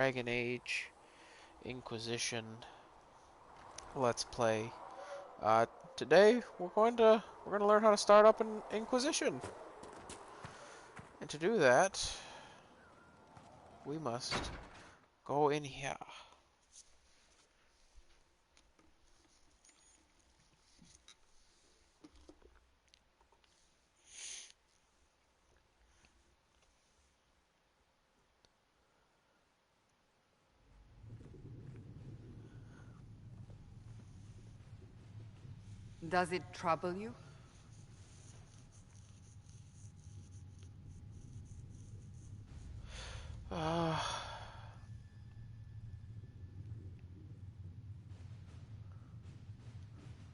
Dragon Age Inquisition Let's Play. Today we're going to learn how to start up an Inquisition. And to do that, we must go in here. Does it trouble you?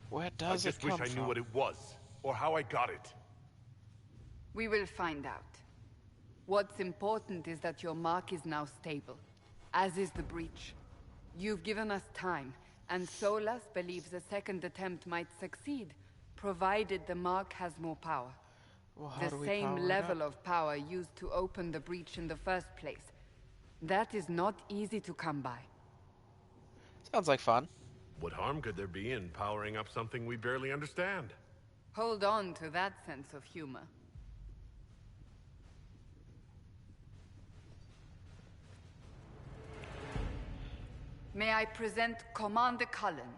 Where I does it just wish come I knew from? what it was, or how I got it. We will find out. What's important is that your mark is now stable, as is the breach. You've given us time, and Solas believes a second attempt might succeed, provided the mark has more power. Well, how do The we same power it level up? of power used to open the breach in the first place. That is not easy to come by. Sounds like fun. What harm could there be in powering up something we barely understand? Hold on to that sense of humor. May I present Commander Cullen,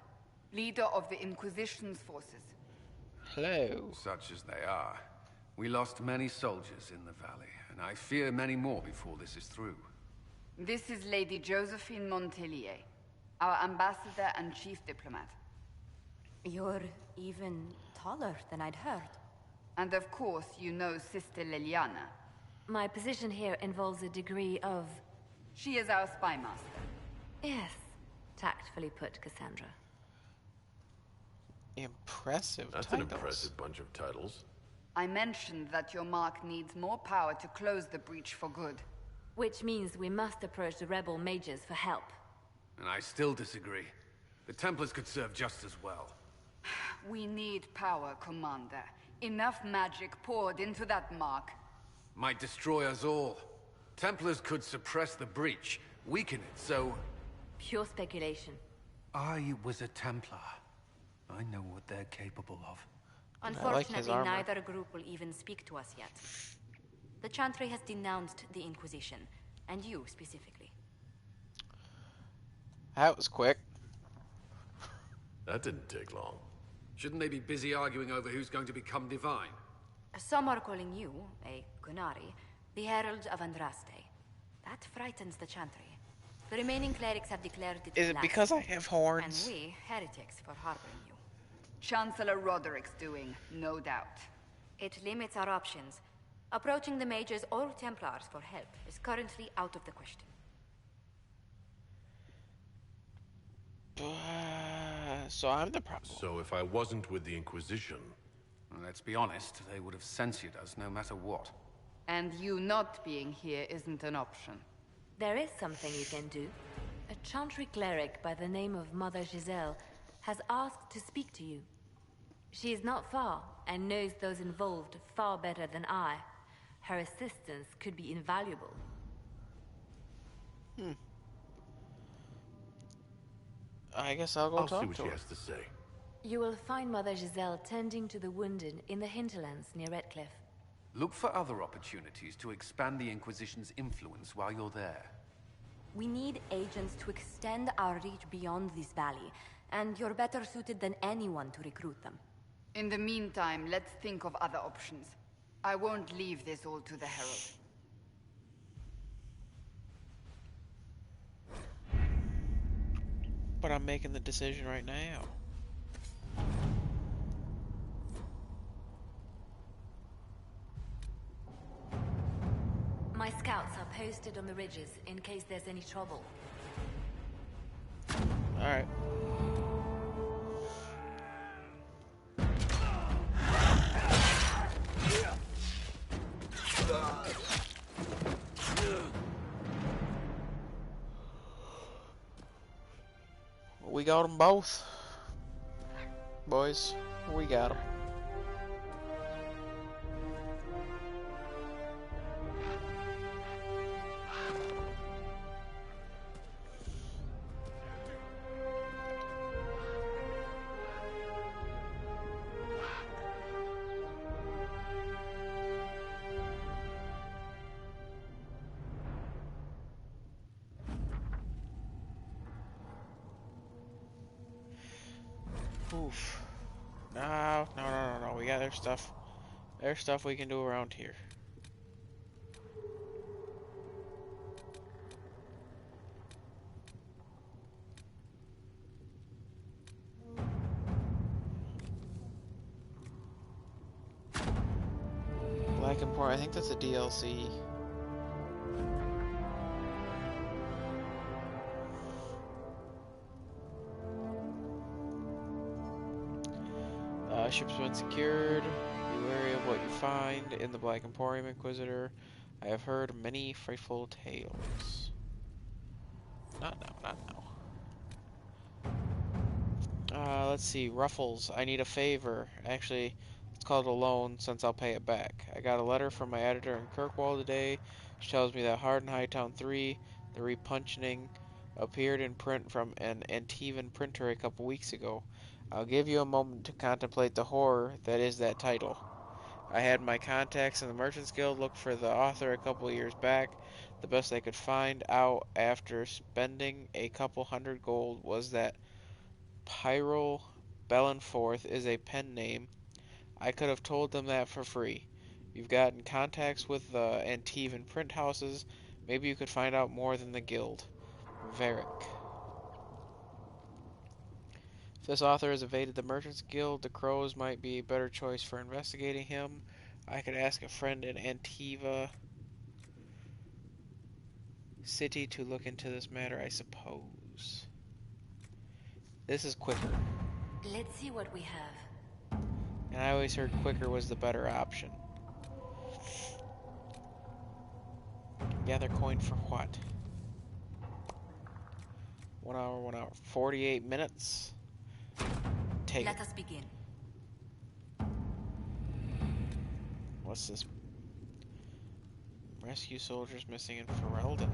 leader of the Inquisition's forces. Hello. Such as they are. We lost many soldiers in the valley, and I fear many more before this is through. This is Lady Josephine Montellier, our ambassador and chief diplomat. You're even taller than I'd heard. And of course, you know Sister Liliana. My position here involves a degree of... She is our spy master. Yes, tactfully put, Cassandra. Impressive That's titles. an impressive bunch of titles. I mentioned that your mark needs more power to close the breach for good. Which means we must approach the rebel mages for help. And I still disagree. The Templars could serve just as well. We need power, Commander. Enough magic poured into that mark. Might destroy us all. Templars could suppress the breach, weaken it, so... Pure speculation. I was a Templar. I know what they're capable of. like his Unfortunately, armor. neither group will even speak to us yet. The Chantry has denounced the Inquisition, and you specifically. That was quick. That didn't take long. Shouldn't they be busy arguing over who's going to become divine? Some are calling you, a Gunari, the Herald of Andraste. That frightens the Chantry. The remaining clerics have declared it Is it blasphemy, because I have and horns? we, heretics, for harboring you. Chancellor Roderick's doing, no doubt. It limits our options. Approaching the mages or Templars for help is currently out of the question. So I'm the problem. So if I wasn't with the Inquisition... Well, let's be honest, they would have censored us no matter what. And you not being here isn't an option. There is something you can do. A Chantry cleric by the name of Mother Giselle has asked to speak to you. She is not far and knows those involved far better than I. Her assistance could be invaluable. I guess I'll go I'll see talk what to she her. has to say. You will find Mother Giselle tending to the wounded in the hinterlands near Redcliffe. Look for other opportunities to expand the Inquisition's influence while you're there. We need agents to extend our reach beyond this valley, and you're better suited than anyone to recruit them. In the meantime, let's think of other options. I won't leave this all to the Herald. But I'm making the decision right now. My scouts are posted on the ridges in case there's any trouble. Alright. We got them both. Boys, we got them. Oof. No, no, no, no, no. We got their stuff. There's stuff we can do around here. Black Import, I think that's a DLC. Ship's been secured. Be wary of what you find in the Black Emporium, Inquisitor. I have heard many frightful tales. Not now, not now. Let's see. Ruffles. I need a favor. Actually, it's called a loan since I'll pay it back. I got a letter from my editor in Kirkwall today. She tells me that Hard and Hightown 3, the repunching, appeared in print from an Antivan printer a couple weeks ago. I'll give you a moment to contemplate the horror that is that title. I had my contacts in the Merchants Guild look for the author a couple years back. The best I could find out after spending a couple hundred gold was that Pyrrol Bellenforth is a pen name. I could have told them that for free. You've gotten contacts with the Antivan print houses. Maybe you could find out more than the guild. Varric. If this author has evaded the Merchants Guild, the Crows might be a better choice for investigating him. I could ask a friend in Antiva City to look into this matter, I suppose. This is quicker. Let's see what we have. And I always heard quicker was the better option. Gather coin for what? 1 hour, 1 hour. 48 minutes. Take Let it. us begin. What's this? Rescue soldiers missing in Ferelden.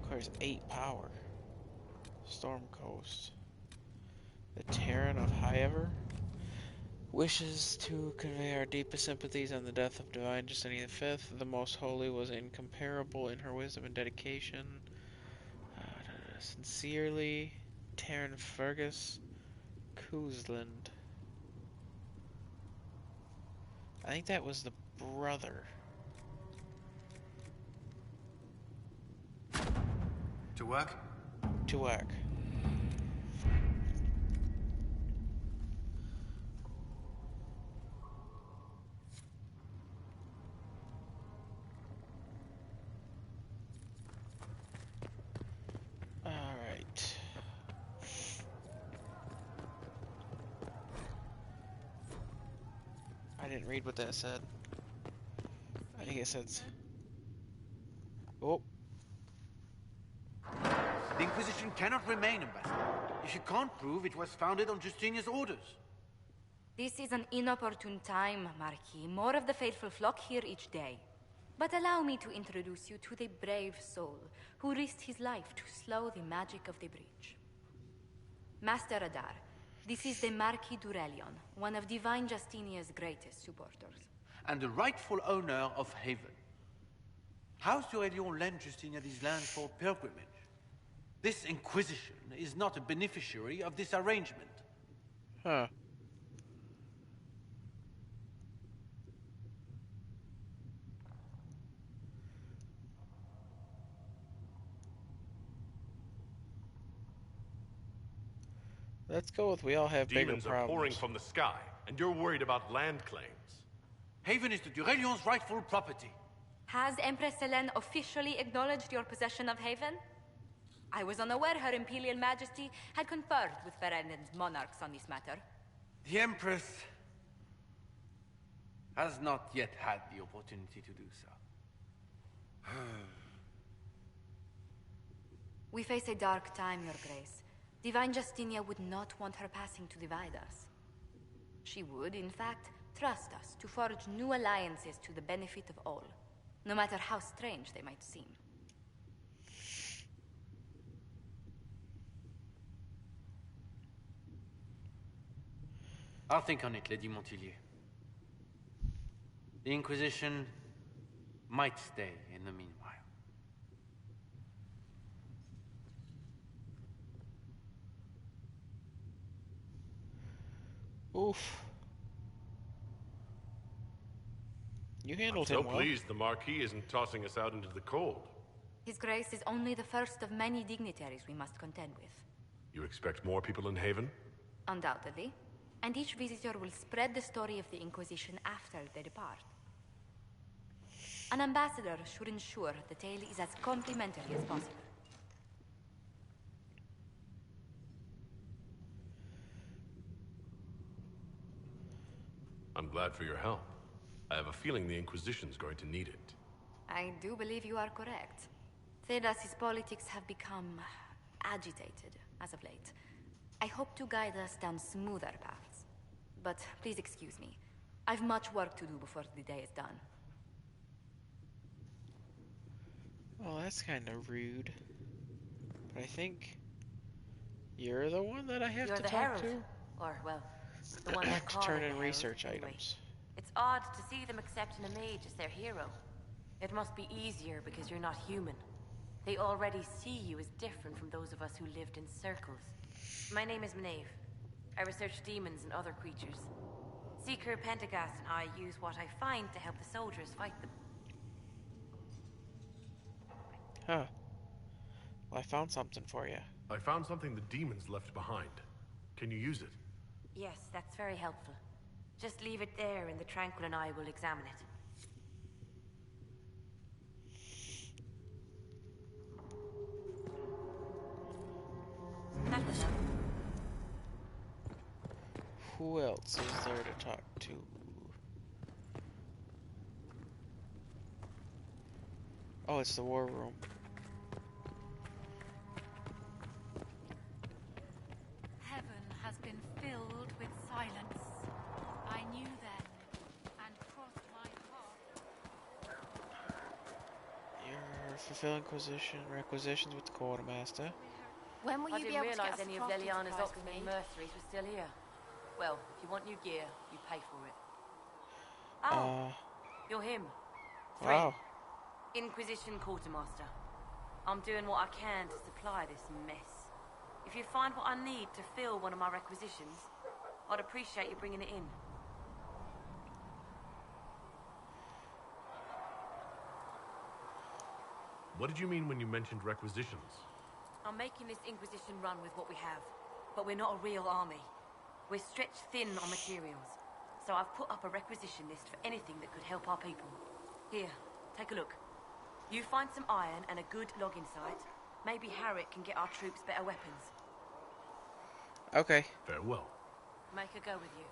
Requires 8 power. Storm Coast. The Terran of Highever wishes to convey our deepest sympathies on the death of Divine Justinian V. The Most Holy was incomparable in her wisdom and dedication. Sincerely, Terran Fergus Cousland. I think that was the brother. To work? To work. Alright. I didn't read what that said. I think it said... Oh. The Inquisition cannot remain, Ambassador, if you can't prove it was founded on Justinian's orders. This is an inopportune time, Marquis. More of the faithful flock here each day. But allow me to introduce you to the brave soul who risked his life to slow the magic of the breach. Master Adar, this is the Marquis Durelion, one of Divine Justinia's greatest supporters. And the rightful owner of Haven. House Durelion lent Justinia these lands for pilgrimage. This Inquisition is not a beneficiary of this arrangement. Huh. Let's go with we all have bigger Demons are pouring problems. from the sky, and you're worried about land claims. Haven is the Durelion's rightful property. Has Empress Selene officially acknowledged your possession of Haven? I was unaware Her Imperial Majesty had conferred with Ferenden's monarchs on this matter. The Empress has not yet had the opportunity to do so. We face a dark time, Your Grace. Divine Justinia would not want her passing to divide us. She would, in fact, trust us to forge new alliances to the benefit of all, no matter how strange they might seem. I'll think on it, Lady Montillier. The Inquisition might stay in the meanwhile. Oof. You I'm handled so him well. pleased the Marquis isn't tossing us out into the cold. His Grace is only the first of many dignitaries we must contend with. You expect more people in Haven? Undoubtedly. And each visitor will spread the story of the Inquisition after they depart. An ambassador should ensure the tale is as complimentary as possible. I'm glad for your help. I have a feeling the Inquisition's going to need it. I do believe you are correct. Thedas's politics have become agitated as of late. I hope to guide us down smoother paths. But please excuse me. I've much work to do before the day is done. Well, that's kind of rude. But I think you're the one that I have You're to the talk Herald. to Or, well, the one they're to calling turn the in Herald, research anyway. items. It's odd to see them accepting a mage as their hero. It must be easier because you're not human. They already see you as different from those of us who lived in circles. My name is Maeve. I research demons and other creatures. Seeker Pentagast and I use what I find to help the soldiers fight them. Huh. Well, I found something for you. I found something the demons left behind. Can you use it? Yes, that's very helpful. Just leave it there and the Tranquil and I will examine it. That was all. Who else is there to talk to? Oh, it's the war room. Heaven has been filled with silence. I knew then, and crossed my path. You're fulfilling requisitions with the quartermaster. When will I you be didn't able to get realize us any a of crafting Leliana's supplies for Oxman me? mercenaries were still here. Well, if you want new gear, you pay for it. Oh, you're him. Wow. Inquisition Quartermaster. I'm doing what I can to supply this mess. If you find what I need to fill one of my requisitions, I'd appreciate you bringing it in. What did you mean when you mentioned requisitions? I'm making this Inquisition run with what we have, but we're not a real army. We're stretched thin on materials, so I've put up a requisition list for anything that could help our people. Here, take a look. You find some iron and a good logging site. Maybe Harriet can get our troops better weapons. Okay. Farewell. Make her go with you.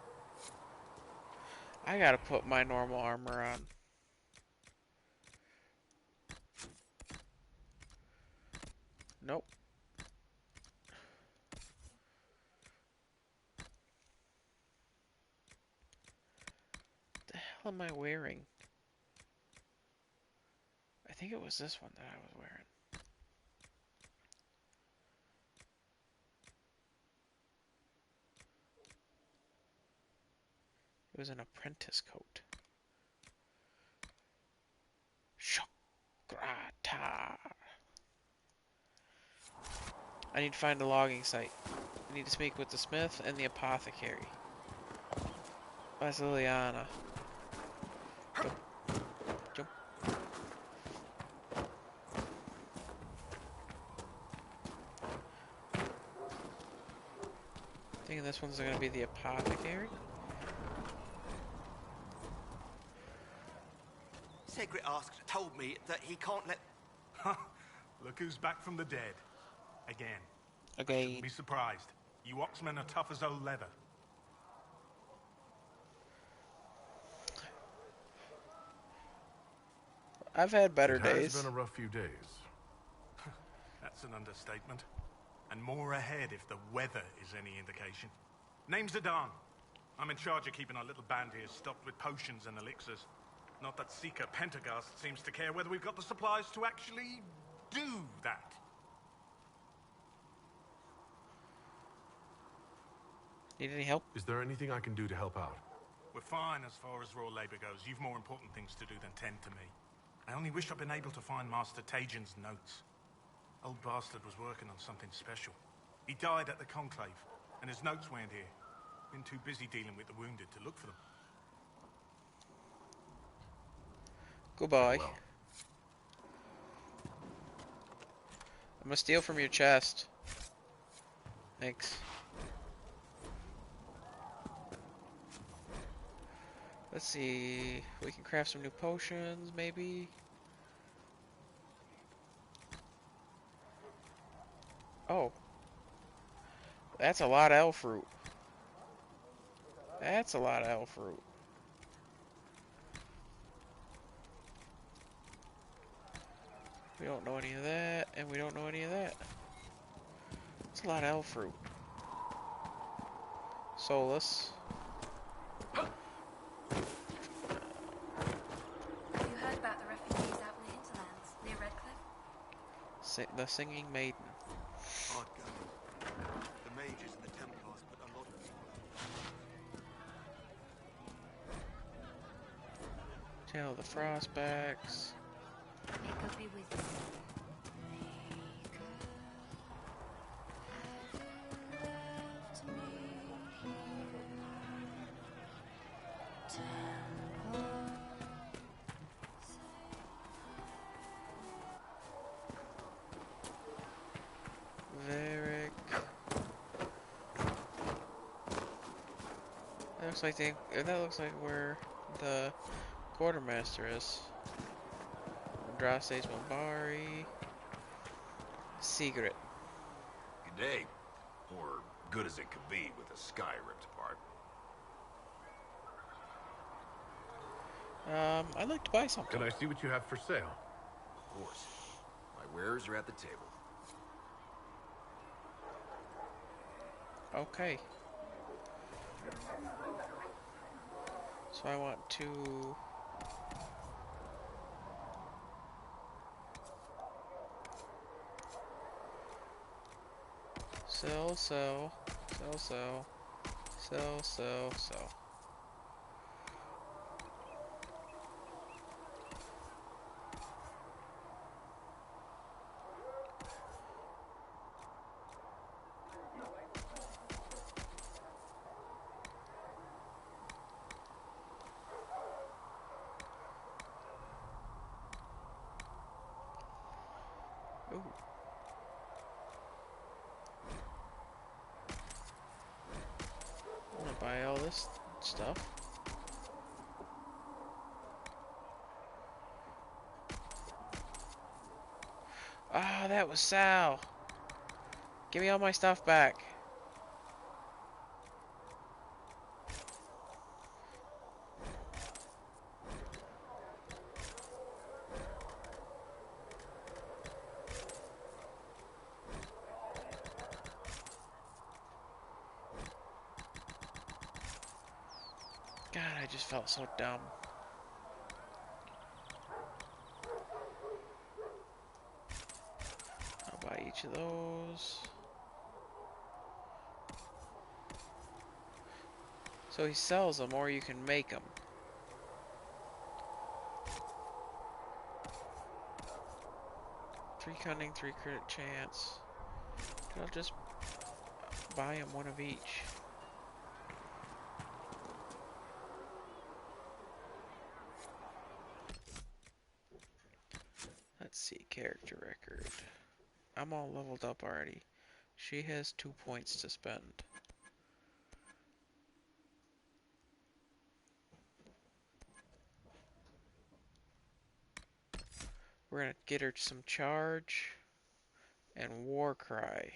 I gotta put my normal armor on. Nope. What the hell am I wearing? I think it was this one that I was wearing. It was an apprentice coat. Shokrata. I need to find a logging site. I need to speak with the smith and the apothecary. Where's Liliana? Jump. Jump. Thinking this one's gonna be the apothecary. Segret told me that he can't let... Look who's back from the dead. Again. Okay. Shouldn't be surprised. You Oxmen are tough as old leather. I've had better It days. has been a rough few days. That's an understatement. And more ahead if the weather is any indication. Name's Zidane. I'm in charge of keeping our little band here stocked with potions and elixirs. Not that Seeker Pentagast seems to care whether we've got the supplies to actually do that. Need any help? Is there anything I can do to help out? We're fine as far as raw labor goes. You've more important things to do than tend to me. I only wish I'd been able to find Master Tajin's notes. Old bastard was working on something special. He died at the Conclave, and his notes weren't here. Been too busy dealing with the wounded to look for them. Goodbye. Well. I'm gonna steal from your chest. Thanks. Let's see. We can craft some new potions, maybe. Oh. That's a lot of elf fruit. That's a lot of elf fruit. We don't know any of that, and we don't know any of that. It's a lot of elf fruit. Solus. Have you heard about the refugees out in the hinterlands, near Redcliffe? The Singing Maiden. Hard going. The mages and the Templars put a lot of people out. Tale of the Frostbacks. May God be with you. Varric. That looks like where the quartermaster is. Andraste's Mombari. Secret. Good day. Or good as it could be with the sky ripped apart. I'd like to buy something. Can I see what you have for sale? Of course. My wares are at the table. Okay. So I want to... Sell. Ooh. I'm gonna buy all this stuff. Ah, that was Sal. Give me all my stuff back. God, I just felt so dumb. I'll buy each of those. So he sells them, or you can make them. Three cunning, 3 crit chance. I'll just buy him one of each. Let's see, character record. I'm all leveled up already. She has 2 points to spend. We're gonna get her some charge and war cry.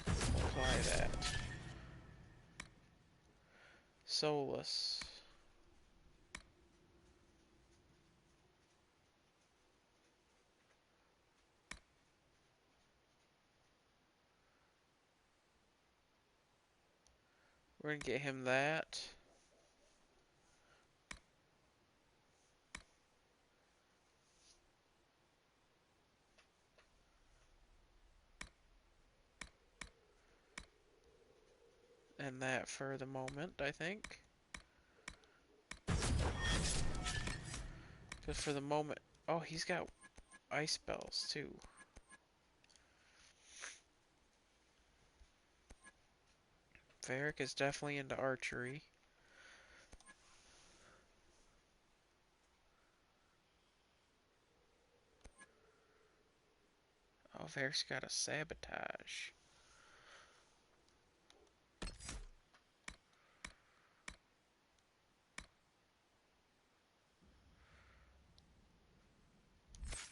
Apply that. Solus. We're gonna get him that. And that for the moment, I think. Because for the moment... Oh, he's got ice spells, too. Varric is definitely into archery. Oh, Varric's got a sabotage.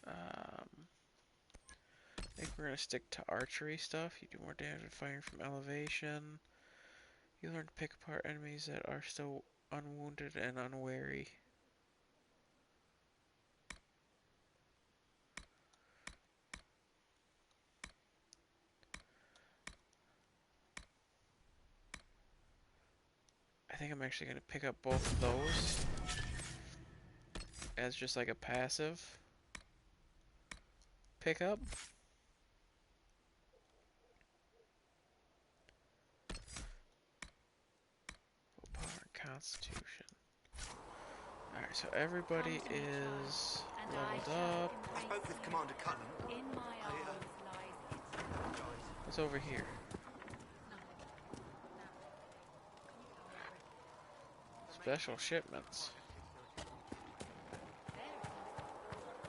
I think we're gonna stick to archery stuff. You do more damage when firing from elevation. You learn to pick apart enemies that are still unwounded and unwary. I think I'm actually gonna pick up both of those as just like a passive pickup. Power and Constitution. Alright, so everybody is leveled up. I spoke with Commander Cullen. What's over here? Special shipments.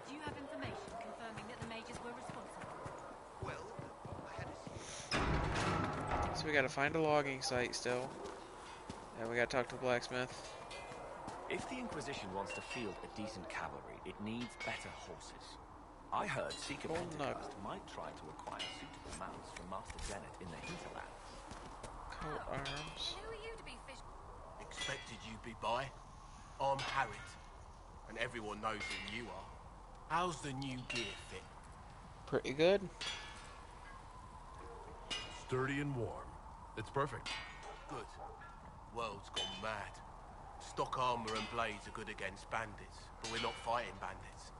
Do you have information confirming that the majors were responsible? Well, I had a... So we gotta find a logging site still. And we gotta talk to the blacksmith. If the Inquisition wants to field a decent cavalry, it needs better horses. I heard Seeker Pentecost might try to acquire suitable mounts from Master Janet in the hinterlands. Coat arms. Who are you to be fish? Expected you'd be by. I'm Harriet, and everyone knows who you are. How's the new gear fit? Pretty good. Sturdy and warm. It's perfect. Good. World's gone mad. Stock armor and blades are good against bandits, but we're not fighting bandits.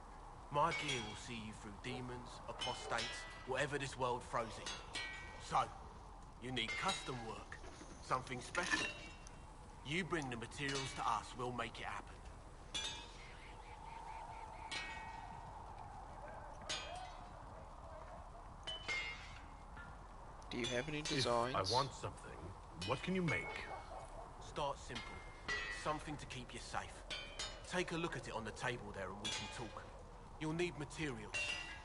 My gear will see you through demons, apostates, whatever this world throws at you. So, you need custom work, something special. You bring the materials to us, we'll make it happen. Do you have any designs? If I want something, what can you make? Start simple. Something to keep you safe. Take a look at it on the table there and we can talk. You'll need materials.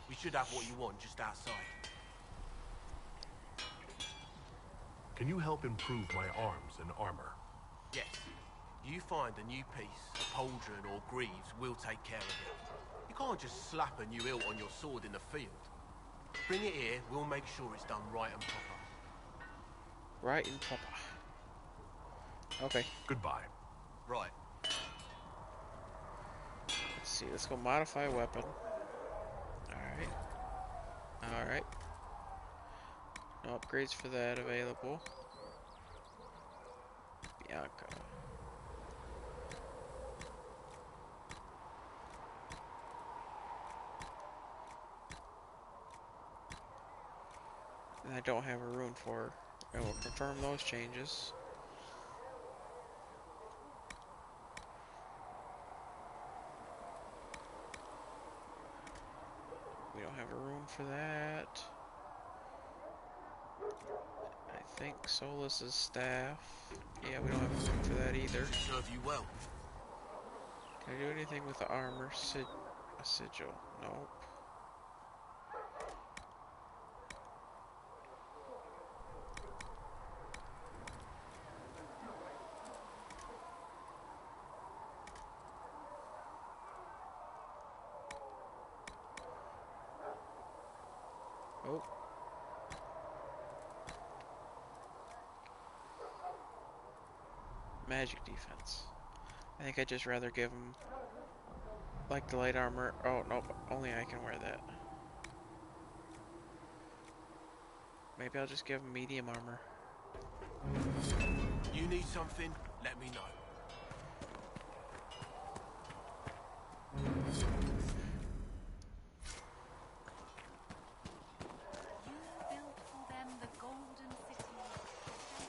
We should have what you want just outside. Can you help improve my arms and armor? Yes. You find a new piece, a pauldron or greaves, we'll take care of it. You can't just slap a new hilt on your sword in the field. Bring it here, we'll make sure it's done right and proper. Right and proper. Okay. Goodbye. Right. Let's see, let's go modify weapon. Alright. Alright. No upgrades for that available. Bianca. And I don't have a rune for her. I will confirm those changes. We don't have a room for that. I think Solus's staff. Yeah, we don't have a room for that either. Serve you well. Can I do anything with the armor? A sigil? Nope. Oh. Magic defense. I think I'd just rather give him like the light armor. Oh, nope. Only I can wear that. Maybe I'll just give him medium armor. You need something, let me know.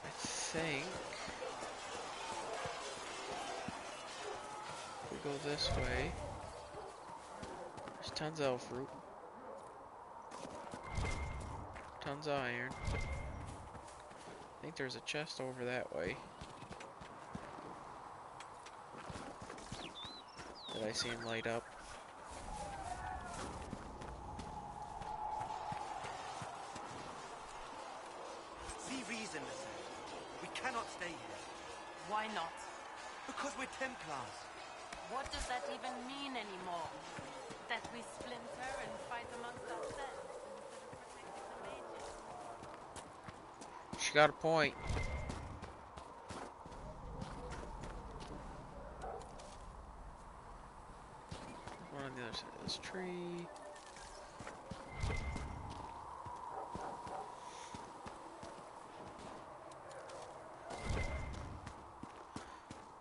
I think if we go this way, there's tons of elf fruit, tons of iron. I think there's a chest over that way that I seen light up. See reason, Listen. We cannot stay here. Why not? Because we're Templars. What does that even mean anymore? That we splinter and fight amongst ourselves instead of protecting the mages? She got a point. One on the other side of this tree.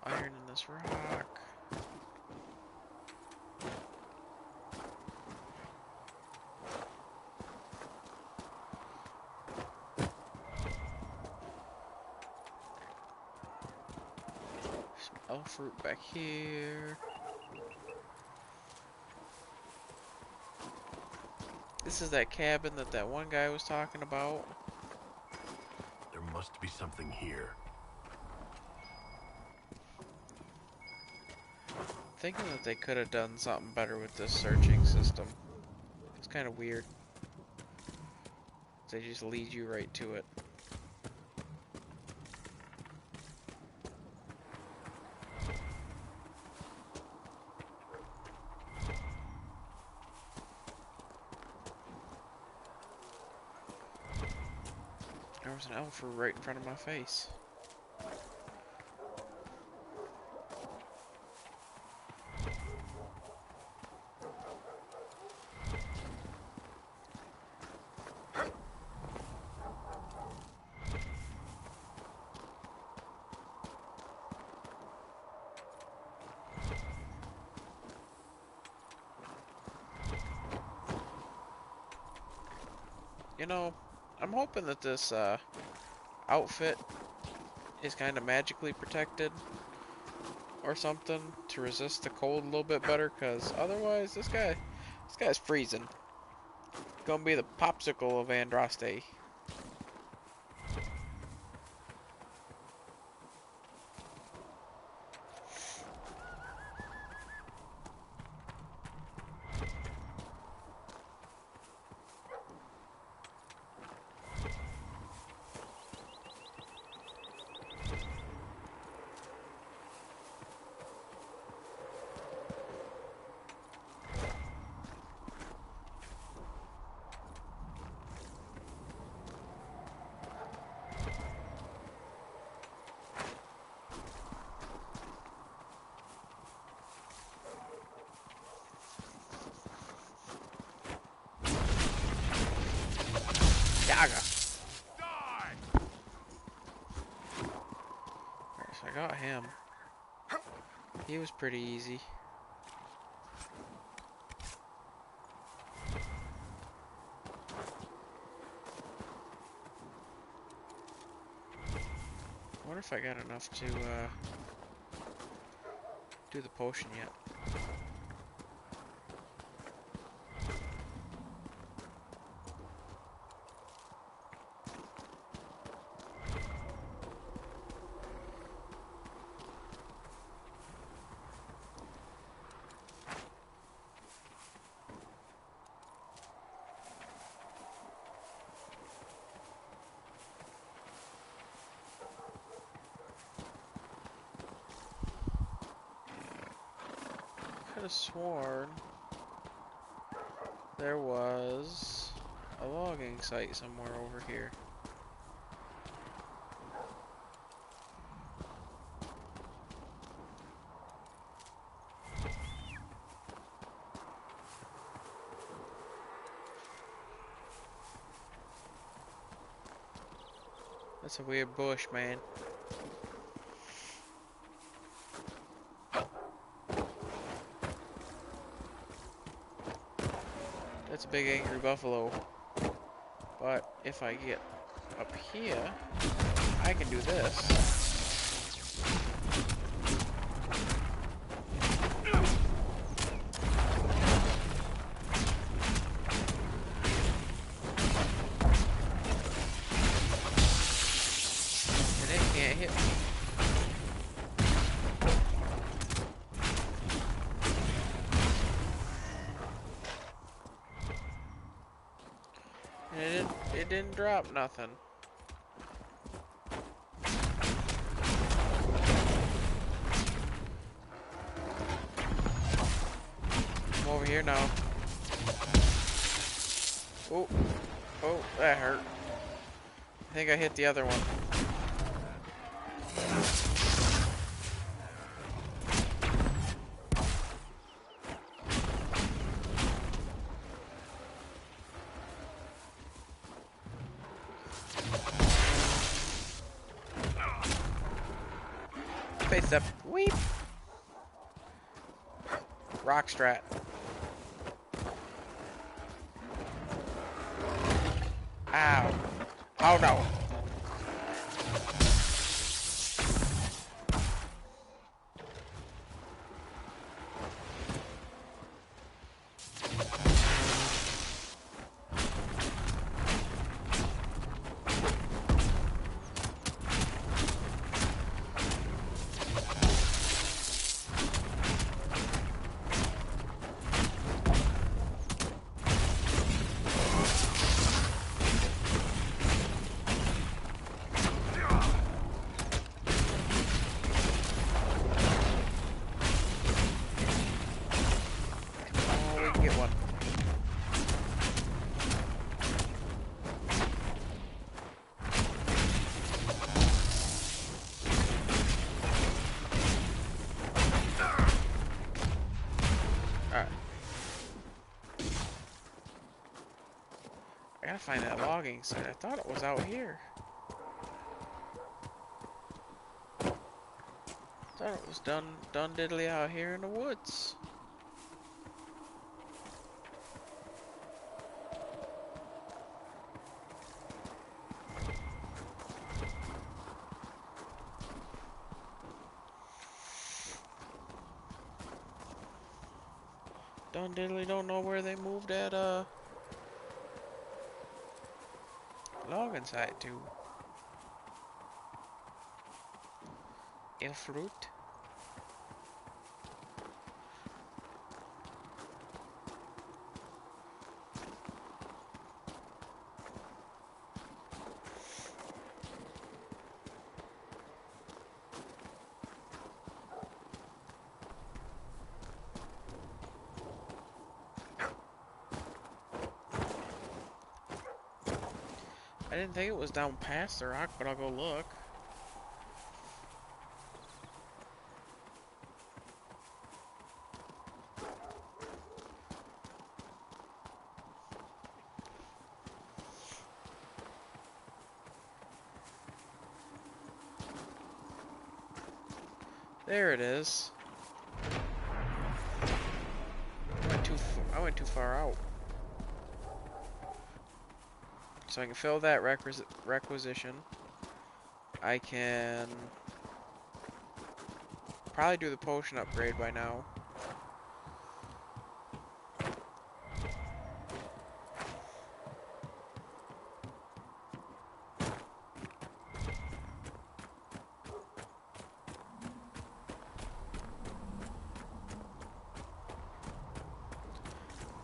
Iron in this rock. Some elf fruit back here. This is that cabin that one guy was talking about. There must be something here. Thinking that they could have done something better with this searching system. It's kind of weird. They just lead you right to it. There was an elf right in front of my face. You know, I'm hoping that this outfit is kind of magically protected or something to resist the cold a little bit better, because otherwise this guy's freezing. Gonna be the popsicle of Andraste. Yaga. Alright, so I got him. He was pretty easy. I wonder if I got enough to do the potion yet. I could have sworn there was a logging site somewhere over here. That's a weird bush, man. That's a big angry buffalo. But if I get up here, I can do this. it didn't drop nothing. I'm over here now. Oh, oh, that hurt. I think I hit the other one. Face up, weep. Rock strat. Ow. Oh no. I gotta find that logging site. I thought it was out here. I thought it was done diddly out here in the woods. Done diddly don't know where they moved that logging site to. El fruit. I didn't think it was down past the rock, but I'll go look. There it is. I went too far out. So I can fill that requisition. I can probably do the potion upgrade by now.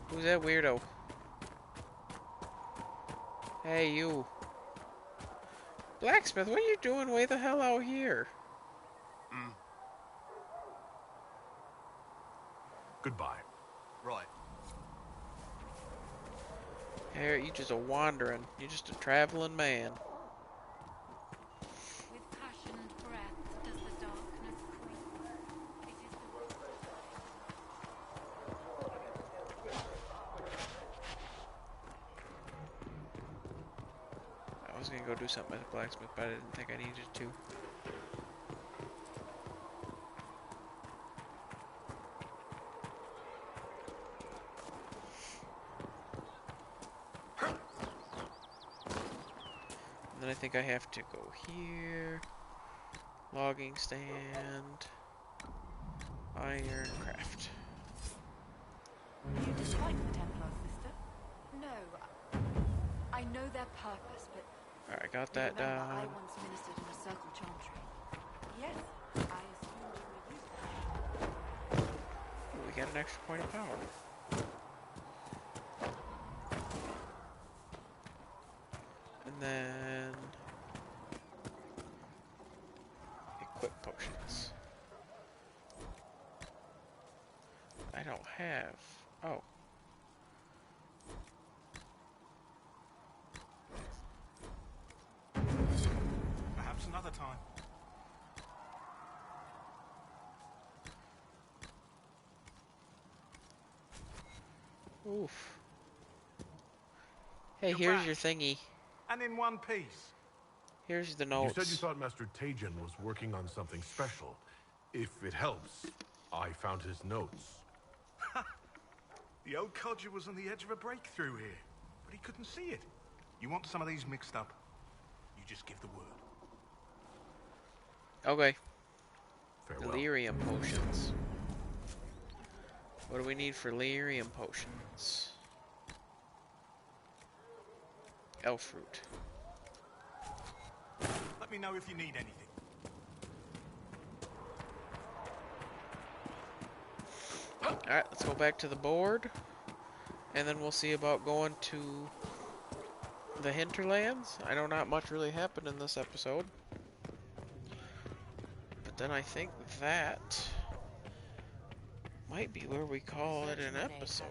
Who's that weirdo? Hey, you. Blacksmith, what are you doing way the hell out here? Goodbye. Right. Here, you just a wandering. You're just a traveling man. With passionate breath does the darkness creep. It is I was gonna go do something at the blacksmith, but I didn't think I needed to. And then I think I have to go here. Logging stand. Iron craft. You dislike the Templars, sister? No. I know their purpose, but... Alright, got that down. I once ministered in a circle chantry. Yes, I assumed you were used to it. Ooh, we got an extra point of power. then equip potions. I don't have. Oh. Perhaps another time. Oof. Hey, You're here's back. your thingy. And in one piece. Here's the You notes. said you thought Master Tajin was working on something special. If it helps, I found his notes. The old codger was on the edge of a breakthrough here, but he couldn't see it. You want some of these mixed up? You just give the word. Okay. Farewell. Delirium potions. What do we need for delirium potions? Elf fruit. Let me know if you need anything. Alright, let's go back to the board. And then we'll see about going to the hinterlands. I know not much really happened in this episode. But then I think that might be where we call it an episode.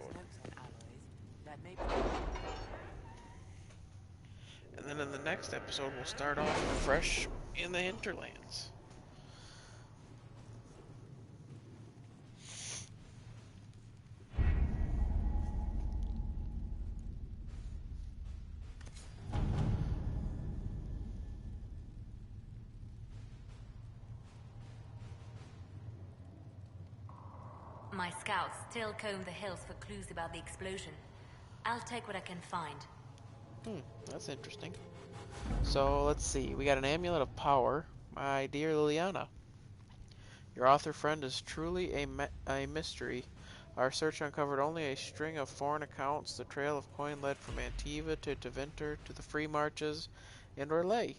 And then in the next episode, we'll start off fresh in the hinterlands. My scouts still comb the hills for clues about the explosion. I'll take what I can find. That's interesting. So, let's see. We got an amulet of power. My dear Liliana, your author friend is truly a mystery. Our search uncovered only a string of foreign accounts. The trail of coin led from Antiva to Tevinter to the Free Marches and Orlais.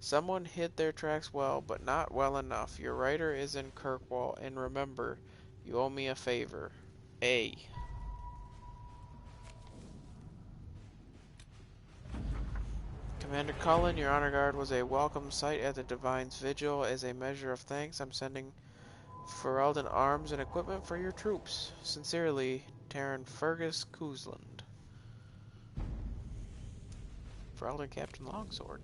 Someone hid their tracks well, but not well enough. Your writer is in Kirkwall, and remember, you owe me a favor. A. Commander Cullen, your honor guard was a welcome sight at the Divine's Vigil. As a measure of thanks, I'm sending Ferelden arms and equipment for your troops. Sincerely, Terran Fergus Cousland. Ferelden Captain Longsword.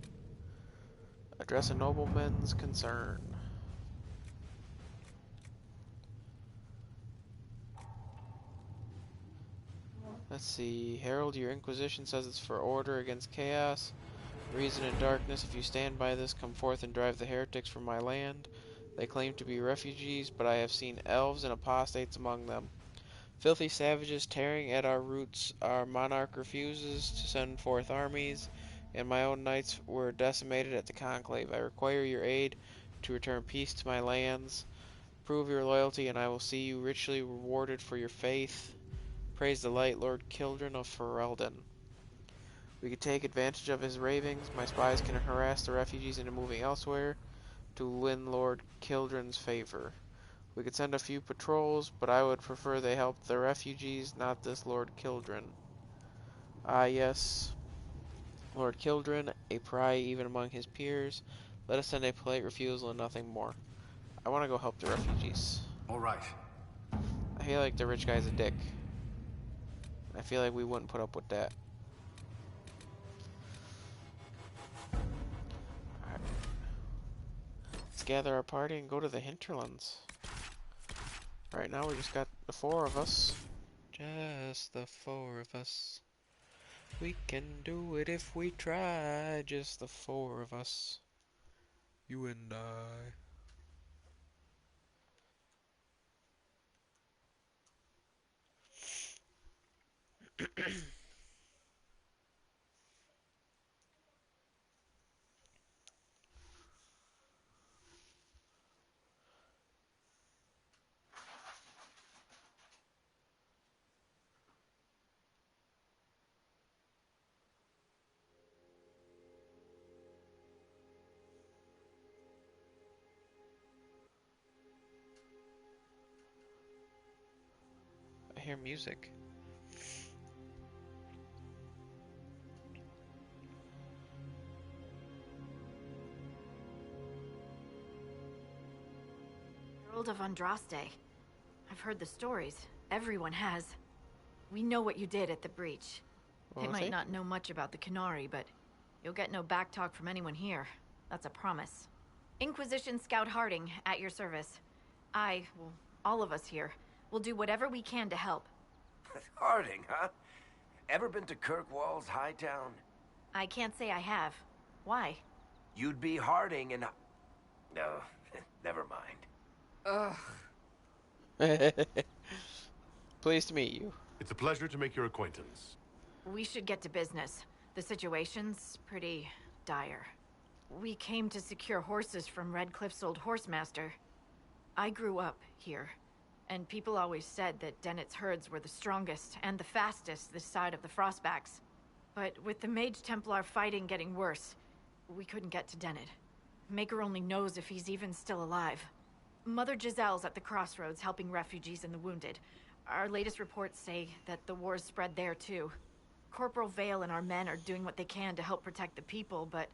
Address a nobleman's concern. Let's see. Herald, your Inquisition says it's for order against chaos. Reason and darkness, if you stand by this, come forth and drive the heretics from my land. They claim to be refugees, but I have seen elves and apostates among them. Filthy savages tearing at our roots. Our monarch refuses to send forth armies, and my own knights were decimated at the conclave. I require your aid to return peace to my lands. Prove your loyalty, and I will see you richly rewarded for your faith. Praise the light Lord Kildren of Ferelden. We could take advantage of his ravings. My spies can harass the refugees into moving elsewhere to win Lord Kildren's favor. We could send a few patrols, but I would prefer they help the refugees, not this Lord Kildren. Ah, yes. Lord Kildren, a pariah even among his peers. Let us send a polite refusal and nothing more. I want to go help the refugees. Alright. I feel like the rich guy's a dick. I feel like we wouldn't put up with that. Alright. Let's gather our party and go to the hinterlands. Right now we just got the four of us. Just the four of us. We can do it if we try. Just the four of us. You and I. I hear music. Guild of Andraste. I've heard the stories. Everyone has. We know what you did at the breach. They might not know much about the Canary, but you'll get no backtalk from anyone here. That's a promise. Inquisition Scout Harding, at your service. Well, all of us here, will do whatever we can to help. Harding, huh? Ever been to Kirkwall's Hightown? I can't say I have. Why? You'd be Harding and... No, never mind. Ugh. Pleased to meet you. It's a pleasure to make your acquaintance. We should get to business. The situation's pretty dire. We came to secure horses from Redcliffe's old horsemaster. I grew up here, and people always said that Dennett's herds were the strongest and the fastest this side of the Frostbacks. But with the Mage Templar fighting getting worse, we couldn't get to Dennett. Maker only knows if he's even still alive. Mother Giselle's at the crossroads helping refugees and the wounded. Our latest reports say that the war's spread there too. Corporal Vale and our men are doing what they can to help protect the people, but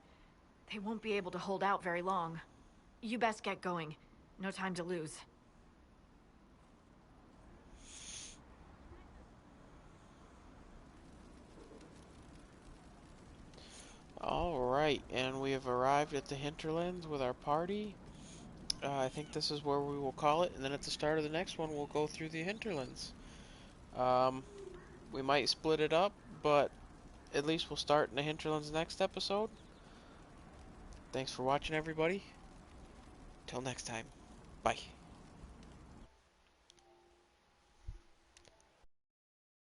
they won't be able to hold out very long. You best get going. No time to lose. Alright, and we have arrived at the hinterlands with our party. I think this is where we will call it, and then at the start of the next one we'll go through the hinterlands. We might split it up, but at least we'll start in the hinterlands next episode. Thanks for watching, everybody. Till next time. Bye.